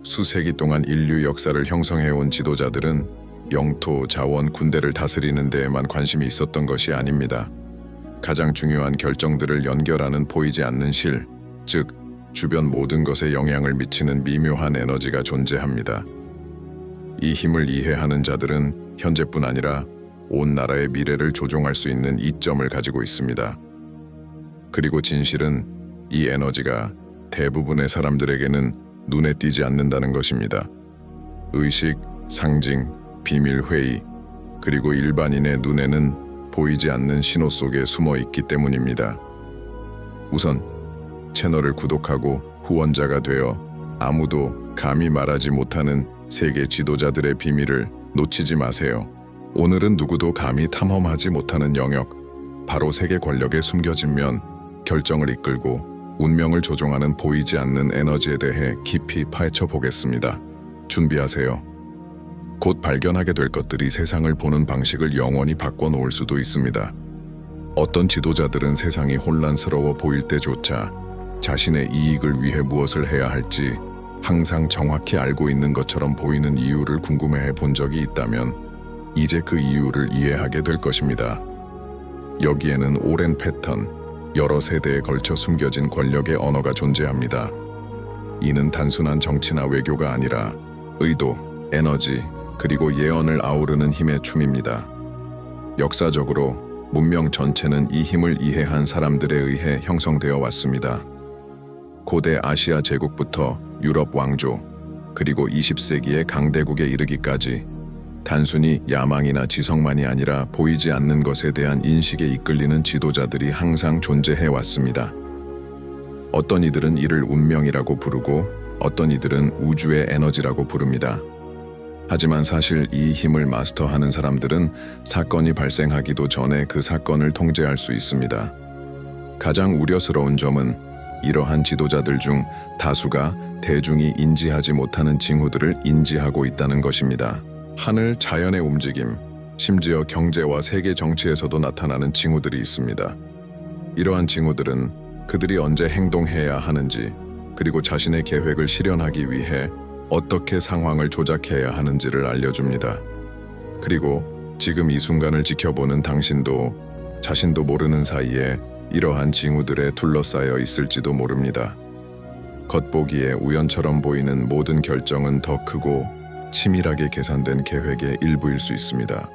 수세기 동안 인류 역사를 형성해온 지도자들은 영토, 자원, 군대를 다스리는 데에만 관심이 있었던 것이 아닙니다. 가장 중요한 결정들을 연결하는 보이지 않는 실, 즉 주변 모든 것에 영향을 미치는 미묘한 에너지가 존재합니다. 이 힘을 이해하는 자들은 현재뿐 아니라 온 나라의 미래를 조종할 수 있는 이점을 가지고 있습니다. 그리고 진실은 이 에너지가 대부분의 사람들에게는 눈에 띄지 않는다는 것입니다. 의식, 상징, 비밀 회의, 그리고 일반인의 눈에는 보이지 않는 신호 속에 숨어 있기 때문입니다. 우선 채널을 구독하고 후원자가 되어 아무도 감히 말하지 못하는 세계 지도자들의 비밀을 놓치지 마세요. 오늘은 누구도 감히 탐험하지 못하는 영역, 바로 세계 권력에 숨겨진 면, 결정을 이끌고 운명을 조종하는 보이지 않는 에너지에 대해 깊이 파헤쳐 보겠습니다. 준비하세요. 곧 발견하게 될 것들이 세상을 보는 방식을 영원히 바꿔놓을 수도 있습니다. 어떤 지도자들은 세상이 혼란스러워 보일 때조차 자신의 이익을 위해 무엇을 해야 할지 항상 정확히 알고 있는 것처럼 보이는 이유를 궁금해해 본 적이 있다면 이제 그 이유를 이해하게 될 것입니다. 여기에는 오랜 패턴, 여러 세대에 걸쳐 숨겨진 권력의 언어가 존재합니다. 이는 단순한 정치나 외교가 아니라 의도, 에너지, 그리고 예언을 아우르는 힘의 춤입니다. 역사적으로 문명 전체는 이 힘을 이해한 사람들에 의해 형성되어 왔습니다. 고대 아시아 제국부터 유럽 왕조, 그리고 20세기의 강대국에 이르기까지 단순히 야망이나 지성만이 아니라 보이지 않는 것에 대한 인식에 이끌리는 지도자들이 항상 존재해 왔습니다. 어떤 이들은 이를 운명이라고 부르고 어떤 이들은 우주의 에너지라고 부릅니다. 하지만 사실 이 힘을 마스터하는 사람들은 사건이 발생하기도 전에 그 사건을 통제할 수 있습니다. 가장 우려스러운 점은 이러한 지도자들 중 다수가 대중이 인지하지 못하는 징후들을 인지하고 있다는 것입니다. 하늘, 자연의 움직임, 심지어 경제와 세계 정치에서도 나타나는 징후들이 있습니다. 이러한 징후들은 그들이 언제 행동해야 하는지, 그리고 자신의 계획을 실현하기 위해 어떻게 상황을 조작해야 하는지를 알려줍니다. 그리고 지금 이 순간을 지켜보는 당신도 자신도 모르는 사이에 이러한 징후들에 둘러싸여 있을지도 모릅니다. 겉보기에 우연처럼 보이는 모든 결정은 더 크고 치밀하게 계산된 계획의 일부일 수 있습니다.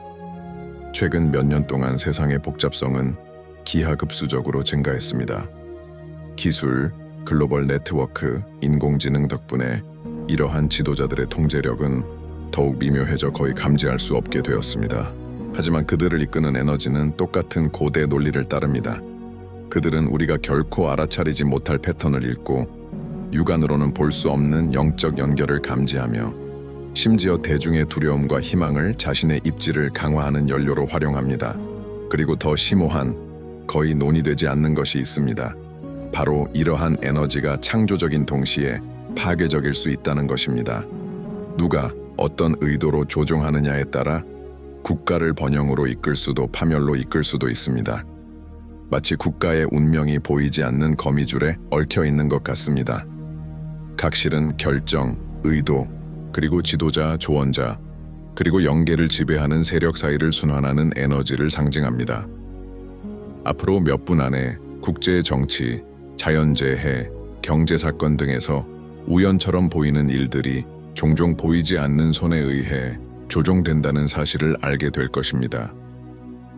최근 몇 년 동안 세상의 복잡성은 기하급수적으로 증가했습니다. 기술, 글로벌 네트워크, 인공지능 덕분에 이러한 지도자들의 통제력은 더욱 미묘해져 거의 감지할 수 없게 되었습니다. 하지만 그들을 이끄는 에너지는 똑같은 고대 논리를 따릅니다. 그들은 우리가 결코 알아차리지 못할 패턴을 읽고 육안으로는 볼 수 없는 영적 연결을 감지하며 심지어 대중의 두려움과 희망을 자신의 입지를 강화하는 연료로 활용합니다. 그리고 더 심오한, 거의 논의되지 않는 것이 있습니다. 바로 이러한 에너지가 창조적인 동시에 파괴적일 수 있다는 것입니다. 누가 어떤 의도로 조종하느냐에 따라 국가를 번영으로 이끌 수도 파멸로 이끌 수도 있습니다. 마치 국가의 운명이 보이지 않는 거미줄에 얽혀 있는 것 같습니다. 각실은 결정, 의도, 그리고 지도자, 조언자, 그리고 영계를 지배하는 세력 사이를 순환하는 에너지를 상징합니다. 앞으로 몇 분 안에 국제 정치, 자연재해, 경제사건 등에서 우연처럼 보이는 일들이 종종 보이지 않는 손에 의해 조종된다는 사실을 알게 될 것입니다.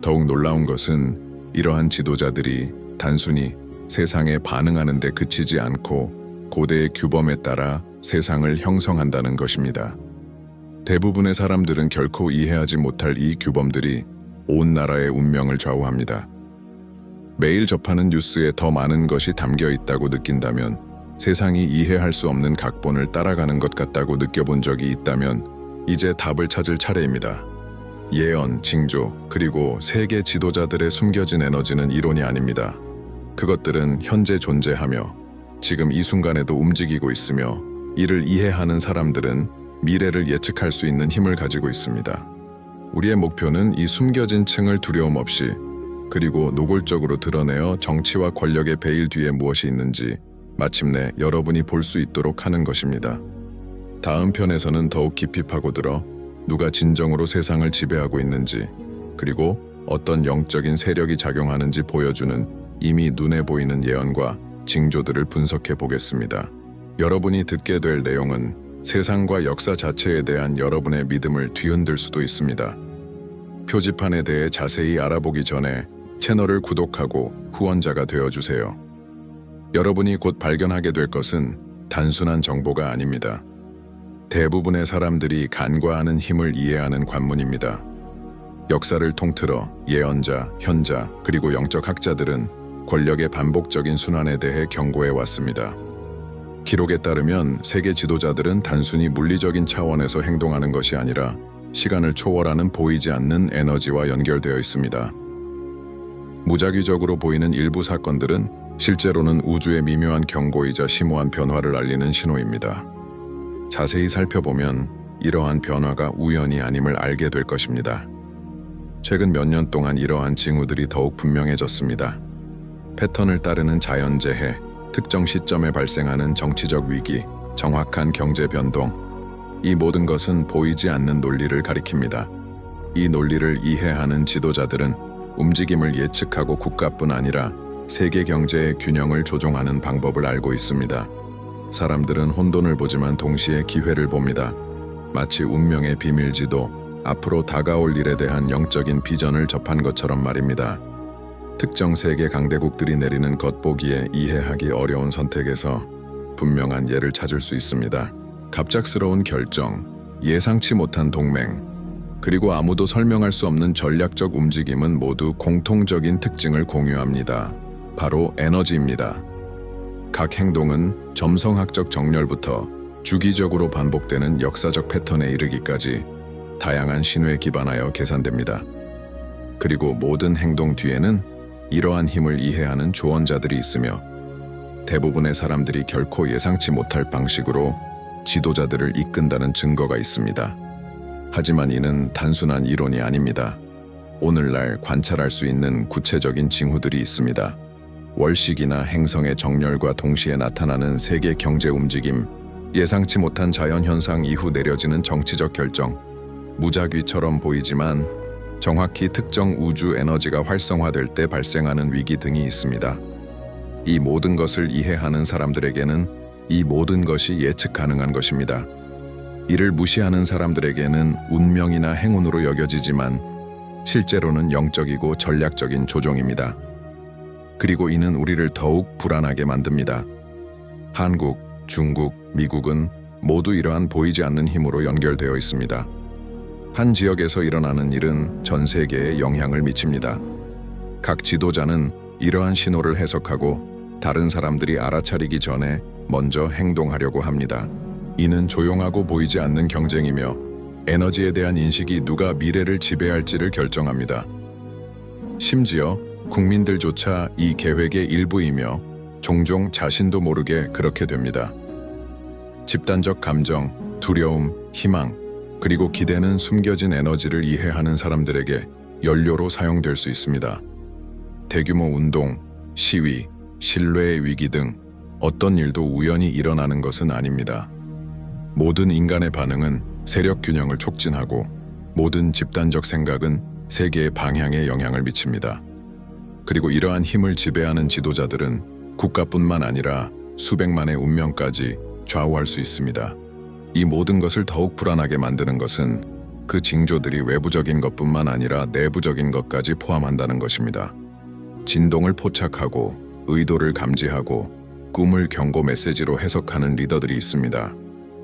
더욱 놀라운 것은 이러한 지도자들이 단순히 세상에 반응하는 데 그치지 않고 고대의 규범에 따라 세상을 형성한다는 것입니다. 대부분의 사람들은 결코 이해하지 못할 이 규범들이 온 나라의 운명을 좌우합니다. 매일 접하는 뉴스에 더 많은 것이 담겨 있다고 느낀다면, 세상이 이해할 수 없는 각본을 따라가는 것 같다고 느껴본 적이 있다면 이제 답을 찾을 차례입니다. 예언, 징조, 그리고 세계 지도자들의 숨겨진 에너지는 이론이 아닙니다. 그것들은 현재 존재하며 지금 이 순간에도 움직이고 있으며, 이를 이해하는 사람들은 미래를 예측할 수 있는 힘을 가지고 있습니다. 우리의 목표는 이 숨겨진 층을 두려움 없이, 그리고 노골적으로 드러내어 정치와 권력의 베일 뒤에 무엇이 있는지 마침내 여러분이 볼 수 있도록 하는 것입니다. 다음 편에서는 더욱 깊이 파고들어 누가 진정으로 세상을 지배하고 있는지, 그리고 어떤 영적인 세력이 작용하는지 보여주는 이미 눈에 보이는 예언과 징조들을 분석해 보겠습니다. 여러분이 듣게 될 내용은 세상과 역사 자체에 대한 여러분의 믿음을 뒤흔들 수도 있습니다. 표지판에 대해 자세히 알아보기 전에 채널을 구독하고 후원자가 되어주세요. 여러분이 곧 발견하게 될 것은 단순한 정보가 아닙니다. 대부분의 사람들이 간과하는 힘을 이해하는 관문입니다. 역사를 통틀어 예언자, 현자, 그리고 영적 학자들은 권력의 반복적인 순환에 대해 경고해 왔습니다. 기록에 따르면 세계 지도자들은 단순히 물리적인 차원에서 행동하는 것이 아니라 시간을 초월하는 보이지 않는 에너지와 연결되어 있습니다. 무작위적으로 보이는 일부 사건들은 실제로는 우주의 미묘한 경고이자 심오한 변화를 알리는 신호입니다. 자세히 살펴보면 이러한 변화가 우연이 아님을 알게 될 것입니다. 최근 몇 년 동안 이러한 징후들이 더욱 분명해졌습니다. 패턴을 따르는 자연재해, 특정 시점에 발생하는 정치적 위기, 정확한 경제 변동, 이 모든 것은 보이지 않는 논리를 가리킵니다. 이 논리를 이해하는 지도자들은 움직임을 예측하고 국가뿐 아니라 세계 경제의 균형을 조종하는 방법을 알고 있습니다. 사람들은 혼돈을 보지만 동시에 기회를 봅니다. 마치 운명의 비밀지도, 앞으로 다가올 일에 대한 영적인 비전을 접한 것처럼 말입니다. 특정 세계 강대국들이 내리는 겉보기에 이해하기 어려운 선택에서 분명한 예를 찾을 수 있습니다. 갑작스러운 결정, 예상치 못한 동맹, 그리고 아무도 설명할 수 없는 전략적 움직임은 모두 공통적인 특징을 공유합니다. 바로 에너지입니다. 각 행동은 점성학적 정렬부터 주기적으로 반복되는 역사적 패턴에 이르기까지 다양한 신호에 기반하여 계산됩니다. 그리고 모든 행동 뒤에는 이러한 힘을 이해하는 조언자들이 있으며 대부분의 사람들이 결코 예상치 못할 방식으로 지도자들을 이끈다는 증거가 있습니다. 하지만 이는 단순한 이론이 아닙니다. 오늘날 관찰할 수 있는 구체적인 징후들이 있습니다. 월식이나 행성의 정렬과 동시에 나타나는 세계 경제 움직임, 예상치 못한 자연현상 이후 내려지는 정치적 결정, 무작위처럼 보이지만 정확히 특정 우주 에너지가 활성화될 때 발생하는 위기 등이 있습니다. 이 모든 것을 이해하는 사람들에게는 이 모든 것이 예측 가능한 것입니다. 이를 무시하는 사람들에게는 운명이나 행운으로 여겨지지만 실제로는 영적이고 전략적인 조종입니다. 그리고 이는 우리를 더욱 불안하게 만듭니다. 한국, 중국, 미국은 모두 이러한 보이지 않는 힘으로 연결되어 있습니다. 한 지역에서 일어나는 일은 전 세계에 영향을 미칩니다. 각 지도자는 이러한 신호를 해석하고 다른 사람들이 알아차리기 전에 먼저 행동하려고 합니다. 이는 조용하고 보이지 않는 경쟁이며 에너지에 대한 인식이 누가 미래를 지배할지를 결정합니다. 심지어 국민들조차 이 계획의 일부이며 종종 자신도 모르게 그렇게 됩니다. 집단적 감정, 두려움, 희망, 그리고 기대는 숨겨진 에너지를 이해하는 사람들에게 연료로 사용될 수 있습니다. 대규모 운동, 시위, 신뢰의 위기 등 어떤 일도 우연히 일어나는 것은 아닙니다. 모든 인간의 반응은 세력 균형을 촉진하고 모든 집단적 생각은 세계의 방향에 영향을 미칩니다. 그리고 이러한 힘을 지배하는 지도자들은 국가뿐만 아니라 수백만의 운명까지 좌우할 수 있습니다. 이 모든 것을 더욱 불안하게 만드는 것은 그 징조들이 외부적인 것뿐만 아니라 내부적인 것까지 포함한다는 것입니다. 진동을 포착하고 의도를 감지하고 꿈을 경고 메시지로 해석하는 리더들이 있습니다.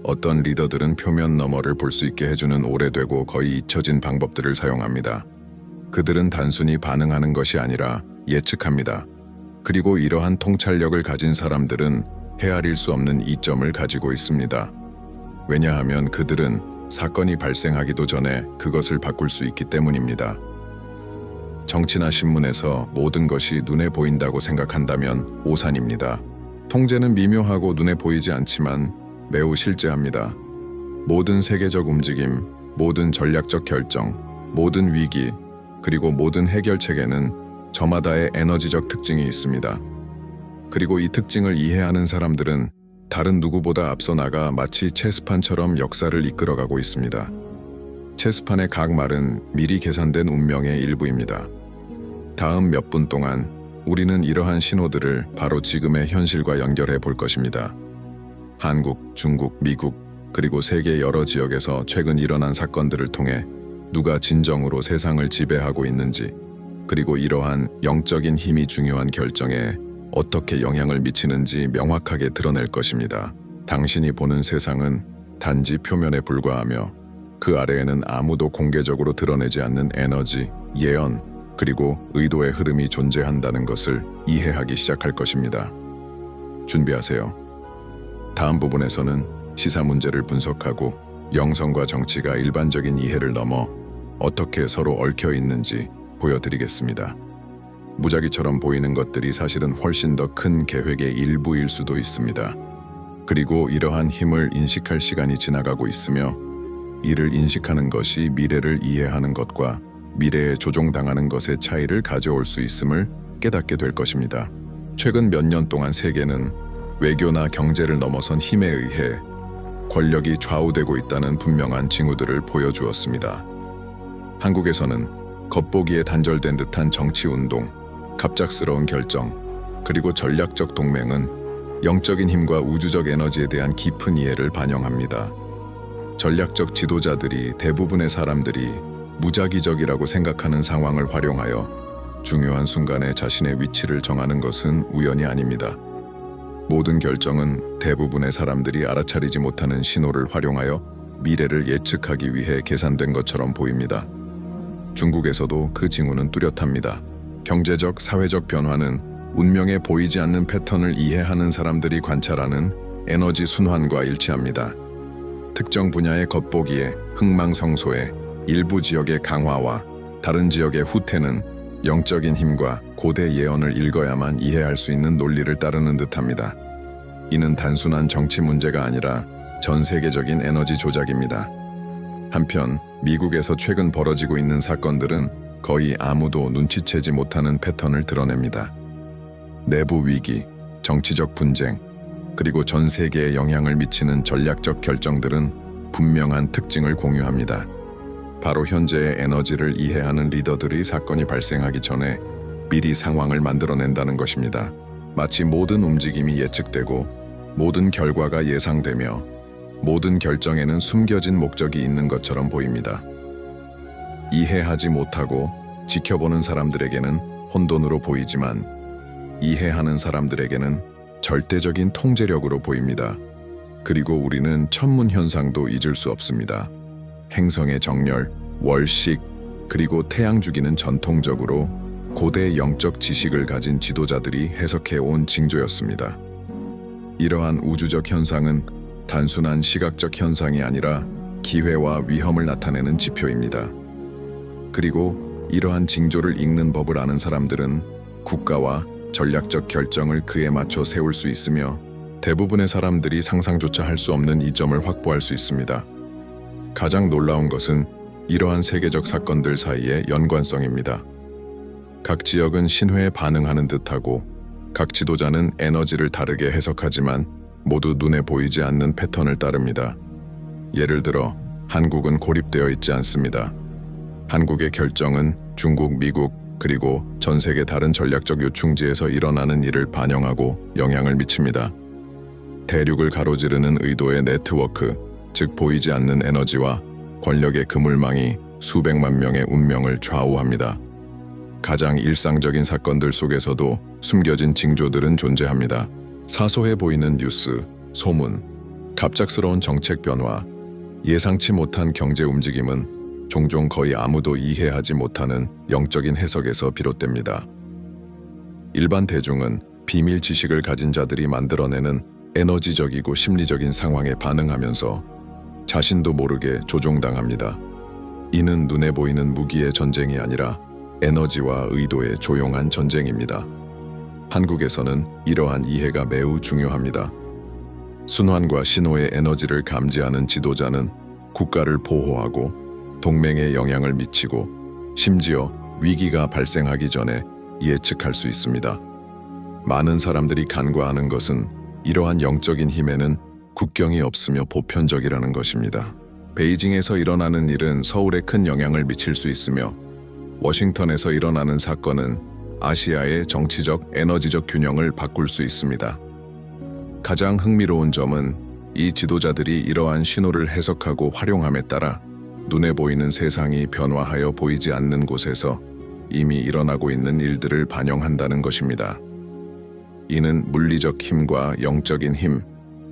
어떤 리더들은 표면 너머를 볼 수 있게 해주는 오래되고 거의 잊혀진 방법들을 사용합니다. 그들은 단순히 반응하는 것이 아니라 예측합니다. 그리고 이러한 통찰력을 가진 사람들은 헤아릴 수 없는 이점을 가지고 있습니다. 왜냐하면 그들은 사건이 발생하기도 전에 그것을 바꿀 수 있기 때문입니다. 정치나 신문에서 모든 것이 눈에 보인다고 생각한다면 오산입니다. 통제는 미묘하고 눈에 보이지 않지만 매우 실제합니다. 모든 세계적 움직임, 모든 전략적 결정, 모든 위기, 그리고 모든 해결책에는 저마다의 에너지적 특징이 있습니다. 그리고 이 특징을 이해하는 사람들은 다른 누구보다 앞서 나가 마치 체스판처럼 역사를 이끌어가고 있습니다. 체스판의 각 말은 미리 계산된 운명의 일부입니다. 다음 몇 분 동안 우리는 이러한 신호들을 바로 지금의 현실과 연결해 볼 것입니다. 한국, 중국, 미국, 그리고 세계 여러 지역에서 최근 일어난 사건들을 통해 누가 진정으로 세상을 지배하고 있는지, 그리고 이러한 영적인 힘이 중요한 결정에 어떻게 영향을 미치는지 명확하게 드러낼 것입니다. 당신이 보는 세상은 단지 표면에 불과하며 그 아래에는 아무도 공개적으로 드러내지 않는 에너지, 예언, 그리고 의도의 흐름이 존재한다는 것을 이해하기 시작할 것입니다. 준비하세요. 다음 부분에서는 시사 문제를 분석하고 영성과 정치가 일반적인 이해를 넘어 어떻게 서로 얽혀 있는지 보여드리겠습니다. 무작위처럼 보이는 것들이 사실은 훨씬 더 큰 계획의 일부일 수도 있습니다. 그리고 이러한 힘을 인식할 시간이 지나가고 있으며 이를 인식하는 것이 미래를 이해하는 것과 미래에 조종당하는 것의 차이를 가져올 수 있음을 깨닫게 될 것입니다. 최근 몇 년 동안 세계는 외교나 경제를 넘어선 힘에 의해 권력이 좌우되고 있다는 분명한 징후들을 보여주었습니다. 한국에서는 겉보기에 단절된 듯한 정치운동, 갑작스러운 결정, 그리고 전략적 동맹은 영적인 힘과 우주적 에너지에 대한 깊은 이해를 반영합니다. 전략적 지도자들이 대부분의 사람들이 무작위적이라고 생각하는 상황을 활용하여 중요한 순간에 자신의 위치를 정하는 것은 우연이 아닙니다. 모든 결정은 대부분의 사람들이 알아차리지 못하는 신호를 활용하여 미래를 예측하기 위해 계산된 것처럼 보입니다. 중국에서도 그 징후는 뚜렷합니다. 경제적, 사회적 변화는 운명에 보이지 않는 패턴을 이해하는 사람들이 관찰하는 에너지 순환과 일치합니다. 특정 분야의 겉보기에 흥망성쇠, 일부 지역의 강화와 다른 지역의 후퇴는 영적인 힘과 고대 예언을 읽어야만 이해할 수 있는 논리를 따르는 듯합니다. 이는 단순한 정치 문제가 아니라 전 세계적인 에너지 조작입니다. 한편 미국에서 최근 벌어지고 있는 사건들은 거의 아무도 눈치채지 못하는 패턴을 드러냅니다. 내부 위기, 정치적 분쟁, 그리고 전 세계에 영향을 미치는 전략적 결정들은 분명한 특징을 공유합니다. 바로 현재의 에너지를 이해하는 리더들이 사건이 발생하기 전에 미리 상황을 만들어낸다는 것입니다. 마치 모든 움직임이 예측되고 모든 결과가 예상되며 모든 결정에는 숨겨진 목적이 있는 것처럼 보입니다. 이해하지 못하고 지켜보는 사람들에게는 혼돈으로 보이지만 이해하는 사람들에게는 절대적인 통제력으로 보입니다. 그리고 우리는 천문 현상도 잊을 수 없습니다. 행성의 정렬, 월식, 그리고 태양 주기는 전통적으로 고대 영적 지식을 가진 지도자들이 해석해온 징조였습니다. 이러한 우주적 현상은 단순한 시각적 현상이 아니라 기회와 위험을 나타내는 지표입니다. 그리고 이러한 징조를 읽는 법을 아는 사람들은 국가와 전략적 결정을 그에 맞춰 세울 수 있으며 대부분의 사람들이 상상조차 할 수 없는 이점을 확보할 수 있습니다. 가장 놀라운 것은 이러한 세계적 사건들 사이의 연관성입니다. 각 지역은 신회에 반응하는 듯하고 각 지도자는 에너지를 다르게 해석하지만 모두 눈에 보이지 않는 패턴을 따릅니다. 예를 들어 한국은 고립되어 있지 않습니다. 한국의 결정은 중국, 미국, 그리고 전 세계 다른 전략적 요충지에서 일어나는 일을 반영하고 영향을 미칩니다. 대륙을 가로지르는 의도의 네트워크, 즉 보이지 않는 에너지와 권력의 그물망이 수백만 명의 운명을 좌우합니다. 가장 일상적인 사건들 속에서도 숨겨진 징조들은 존재합니다. 사소해 보이는 뉴스, 소문, 갑작스러운 정책 변화, 예상치 못한 경제 움직임은 종종 거의 아무도 이해하지 못하는 영적인 해석에서 비롯됩니다. 일반 대중은 비밀 지식을 가진 자들이 만들어내는 에너지적이고 심리적인 상황에 반응하면서 자신도 모르게 조종당합니다. 이는 눈에 보이는 무기의 전쟁이 아니라 에너지와 의도의 조용한 전쟁입니다. 한국에서는 이러한 이해가 매우 중요합니다. 순환과 신호의 에너지를 감지하는 지도자는 국가를 보호하고 동맹에 영향을 미치고 심지어 위기가 발생하기 전에 예측할 수 있습니다. 많은 사람들이 간과하는 것은 이러한 영적인 힘에는 국경이 없으며 보편적이라는 것입니다. 베이징에서 일어나는 일은 서울에 큰 영향을 미칠 수 있으며 워싱턴에서 일어나는 사건은 아시아의 정치적, 에너지적 균형을 바꿀 수 있습니다. 가장 흥미로운 점은 이 지도자들이 이러한 신호를 해석하고 활용함에 따라 눈에 보이는 세상이 변화하여 보이지 않는 곳에서 이미 일어나고 있는 일들을 반영한다는 것입니다. 이는 물리적 힘과 영적인 힘,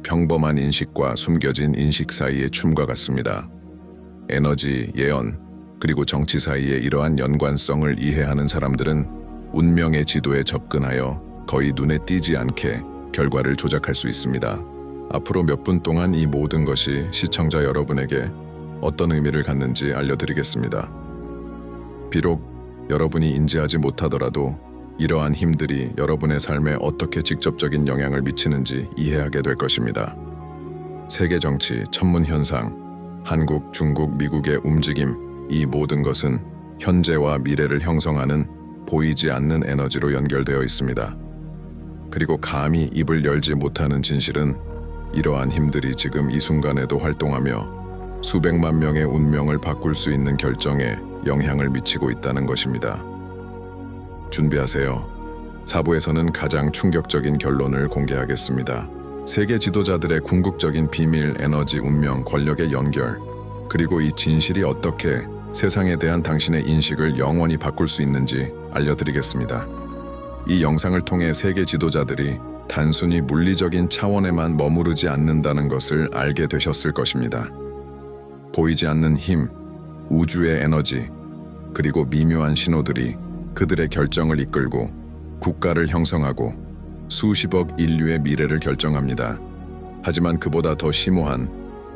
평범한 인식과 숨겨진 인식 사이의 춤과 같습니다. 에너지, 예언, 그리고 정치 사이의 이러한 연관성을 이해하는 사람들은 운명의 지도에 접근하여 거의 눈에 띄지 않게 결과를 조작할 수 있습니다. 앞으로 몇 분 동안 이 모든 것이 시청자 여러분에게 어떤 의미를 갖는지 알려드리겠습니다. 비록 여러분이 인지하지 못하더라도 이러한 힘들이 여러분의 삶에 어떻게 직접적인 영향을 미치는지 이해하게 될 것입니다. 세계 정치, 천문 현상, 한국, 중국, 미국의 움직임, 이 모든 것은 현재와 미래를 형성하는 보이지 않는 에너지로 연결되어 있습니다. 그리고 감히 입을 열지 못하는 진실은 이러한 힘들이 지금 이 순간에도 활동하며 수백만 명의 운명을 바꿀 수 있는 결정에 영향을 미치고 있다는 것입니다. 준비하세요. 4부에서는 가장 충격적인 결론을 공개하겠습니다. 세계 지도자들의 궁극적인 비밀, 에너지, 운명, 권력의 연결, 그리고 이 진실이 어떻게 세상에 대한 당신의 인식을 영원히 바꿀 수 있는지 알려드리겠습니다. 이 영상을 통해 세계 지도자들이 단순히 물리적인 차원에만 머무르지 않는다는 것을 알게 되셨을 것입니다. 보이지 않는 힘, 우주의 에너지, 그리고 미묘한 신호들이 그들의 결정을 이끌고 국가를 형성하고 수십억 인류의 미래를 결정합니다. 하지만 그보다 더 심오한,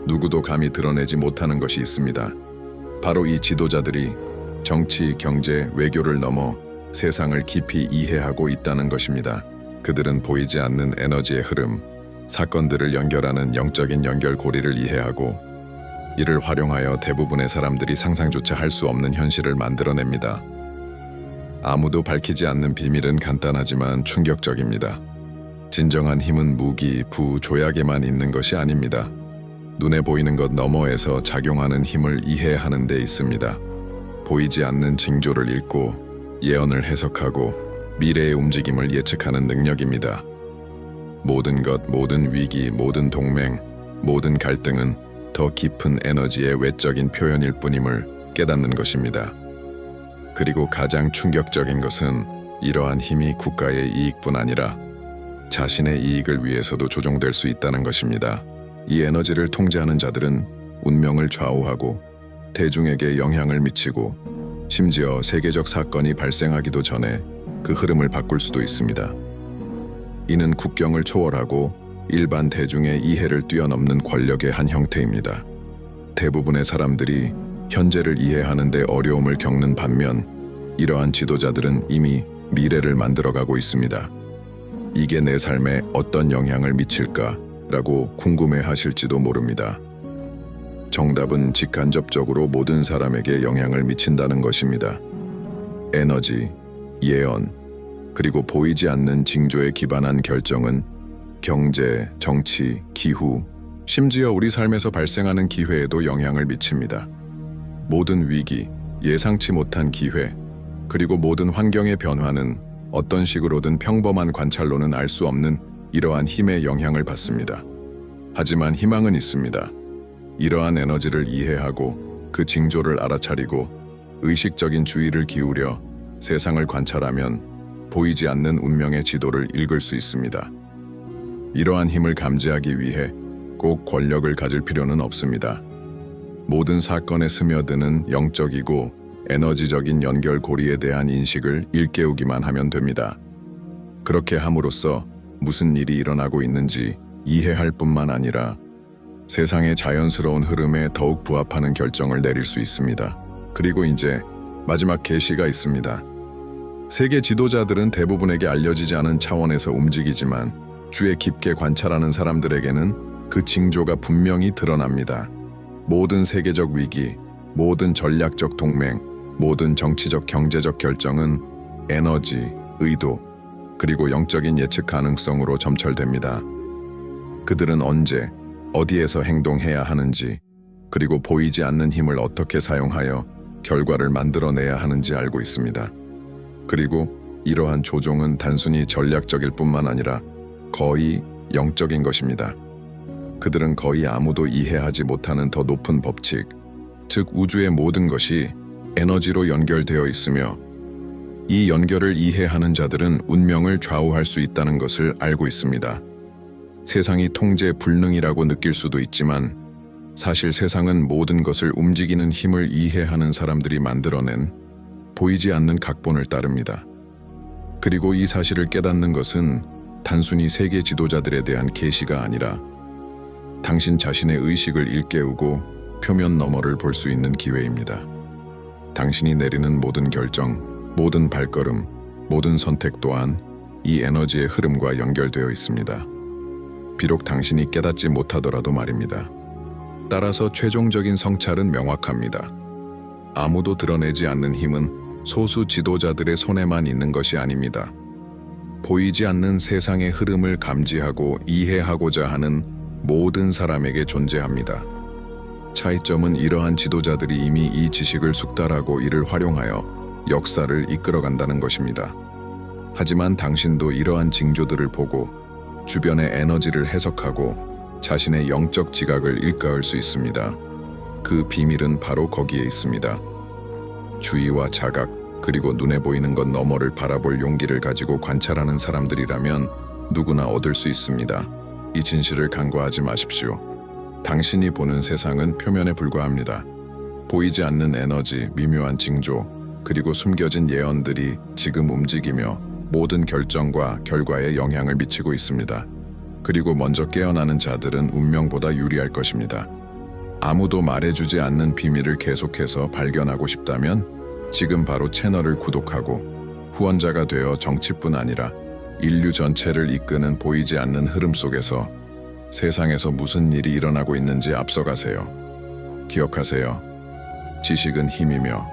누구도 감히 드러내지 못하는 것이 있습니다. 바로 이 지도자들이 정치, 경제, 외교를 넘어 세상을 깊이 이해하고 있다는 것입니다. 그들은 보이지 않는 에너지의 흐름, 사건들을 연결하는 영적인 연결고리를 이해하고 이를 활용하여 대부분의 사람들이 상상조차 할 수 없는 현실을 만들어냅니다. 아무도 밝히지 않는 비밀은 간단하지만 충격적입니다. 진정한 힘은 무기, 부, 조약에만 있는 것이 아닙니다. 눈에 보이는 것 너머에서 작용하는 힘을 이해하는 데 있습니다. 보이지 않는 징조를 읽고 예언을 해석하고 미래의 움직임을 예측하는 능력입니다. 모든 것, 모든 위기, 모든 동맹, 모든 갈등은 더 깊은 에너지의 외적인 표현일 뿐임을 깨닫는 것입니다. 그리고 가장 충격적인 것은 이러한 힘이 국가의 이익뿐 아니라 자신의 이익을 위해서도 조종될 수 있다는 것입니다. 이 에너지를 통제하는 자들은 운명을 좌우하고 대중에게 영향을 미치고 심지어 세계적 사건이 발생하기도 전에 그 흐름을 바꿀 수도 있습니다. 이는 국경을 초월하고 일반 대중의 이해를 뛰어넘는 권력의 한 형태입니다. 대부분의 사람들이 현재를 이해하는 데 어려움을 겪는 반면 이러한 지도자들은 이미 미래를 만들어가고 있습니다. 이게 내 삶에 어떤 영향을 미칠까라고 궁금해하실지도 모릅니다. 정답은 직간접적으로 모든 사람에게 영향을 미친다는 것입니다. 에너지, 예언, 그리고 보이지 않는 징조에 기반한 결정은 경제, 정치, 기후, 심지어 우리 삶에서 발생하는 기회에도 영향을 미칩니다. 모든 위기, 예상치 못한 기회, 그리고 모든 환경의 변화는 어떤 식으로든 평범한 관찰로는 알 수 없는 이러한 힘의 영향을 받습니다. 하지만 희망은 있습니다. 이러한 에너지를 이해하고 그 징조를 알아차리고 의식적인 주의를 기울여 세상을 관찰하면 보이지 않는 운명의 지도를 읽을 수 있습니다. 이러한 힘을 감지하기 위해 꼭 권력을 가질 필요는 없습니다. 모든 사건에 스며드는 영적이고 에너지적인 연결고리에 대한 인식을 일깨우기만 하면 됩니다. 그렇게 함으로써 무슨 일이 일어나고 있는지 이해할 뿐만 아니라 세상의 자연스러운 흐름에 더욱 부합하는 결정을 내릴 수 있습니다. 그리고 이제 마지막 계시가 있습니다. 세계 지도자들은 대부분에게 알려지지 않은 차원에서 움직이지만 주에 깊게 관찰하는 사람들에게는 그 징조가 분명히 드러납니다. 모든 세계적 위기, 모든 전략적 동맹, 모든 정치적 경제적 결정은 에너지, 의도, 그리고 영적인 예측 가능성으로 점철됩니다. 그들은 언제, 어디에서 행동해야 하는지, 그리고 보이지 않는 힘을 어떻게 사용하여 결과를 만들어내야 하는지 알고 있습니다. 그리고 이러한 조종은 단순히 전략적일 뿐만 아니라 거의 영적인 것입니다. 그들은 거의 아무도 이해하지 못하는 더 높은 법칙, 즉 우주의 모든 것이 에너지로 연결되어 있으며 이 연결을 이해하는 자들은 운명을 좌우할 수 있다는 것을 알고 있습니다. 세상이 통제 불능이라고 느낄 수도 있지만 사실 세상은 모든 것을 움직이는 힘을 이해하는 사람들이 만들어낸 보이지 않는 각본을 따릅니다. 그리고 이 사실을 깨닫는 것은 단순히 세계 지도자들에 대한 계시가 아니라 당신 자신의 의식을 일깨우고 표면 너머를 볼 수 있는 기회입니다. 당신이 내리는 모든 결정, 모든 발걸음, 모든 선택 또한 이 에너지의 흐름과 연결되어 있습니다. 비록 당신이 깨닫지 못하더라도 말입니다. 따라서 최종적인 성찰은 명확합니다. 아무도 드러내지 않는 힘은 소수 지도자들의 손에만 있는 것이 아닙니다. 보이지 않는 세상의 흐름을 감지하고 이해하고자 하는 모든 사람에게 존재합니다. 차이점은 이러한 지도자들이 이미 이 지식을 숙달하고 이를 활용하여 역사를 이끌어간다는 것입니다. 하지만 당신도 이러한 징조들을 보고 주변의 에너지를 해석하고 자신의 영적 지각을 일깨울 수 있습니다. 그 비밀은 바로 거기에 있습니다. 주의와 자각, 그리고 눈에 보이는 것 너머를 바라볼 용기를 가지고 관찰하는 사람들이라면 누구나 얻을 수 있습니다. 이 진실을 간과하지 마십시오. 당신이 보는 세상은 표면에 불과합니다. 보이지 않는 에너지, 미묘한 징조, 그리고 숨겨진 예언들이 지금 움직이며 모든 결정과 결과에 영향을 미치고 있습니다. 그리고 먼저 깨어나는 자들은 운명보다 유리할 것입니다. 아무도 말해주지 않는 비밀을 계속해서 발견하고 싶다면 지금 바로 채널을 구독하고 후원자가 되어 정치뿐 아니라 인류 전체를 이끄는 보이지 않는 흐름 속에서 세상에서 무슨 일이 일어나고 있는지 앞서가세요. 기억하세요. 지식은 힘이며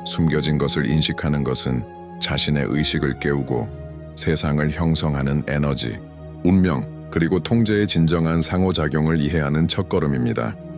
숨겨진 것을 인식하는 것은 자신의 의식을 깨우고 세상을 형성하는 에너지, 운명, 그리고 통제의 진정한 상호작용을 이해하는 첫걸음입니다.